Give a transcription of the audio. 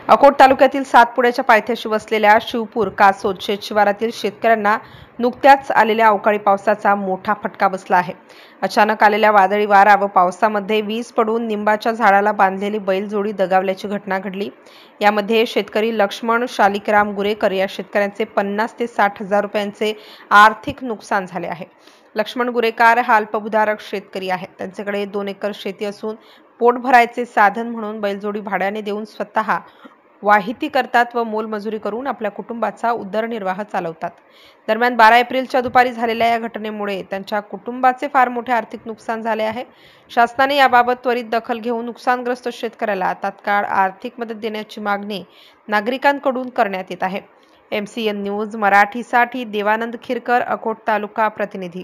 अकोट तालुक्यातील सातपुड्याच्या पायथ्याशी वसलेल्या शिवपूर कासोद शेतशिवारातील शेतकऱ्यांना नुकत्याच आलेल्या अवकाळी पावसाचा मोठा फटका बसला आहे। अचानक आलेल्या वादळी वारा व पावसामध्ये वीज पडून निंबाच्या झाडाला बांधलेली बैलजोडी दगावल्याची घटना घडली। यामध्ये शेतकरी लक्ष्मण शालिकराम गुरेकर या शेतकऱ्यांचे 50 ते 60 हजार रुपयांचे आर्थिक नुकसान झाले आहे। लक्ष्मण गुरेकर हा अल्पभूधारक शेतकरी आहेत। त्यांच्याकडे 2 एकर शेती असून पोट भरायचे साधन म्हणून बैलजोडी भाड्याने देऊन स्वतः वाहिती करतात व मोलमजुरी करून आपल्या कुटुंबाचा उदरनिर्वाह चालवतात। दरम्यान 12 एप्रिलच्या दुपारी झालेल्या या घटनेमुळे त्यांच्या कुटुंबाचे फार मोठे आर्थिक नुकसान झाले आहे। शासनाने याबाबत त्वरित दखल घेऊन नुकसानग्रस्त शेतकऱ्याला तात्काळ आर्थिक मदत देण्याची मागणी नागरिकांकडून करण्यात येत आहे। MCN न्यूज मराठीसाठी देवानंद खिरकर, अकोट तालुका प्रतिनिधी।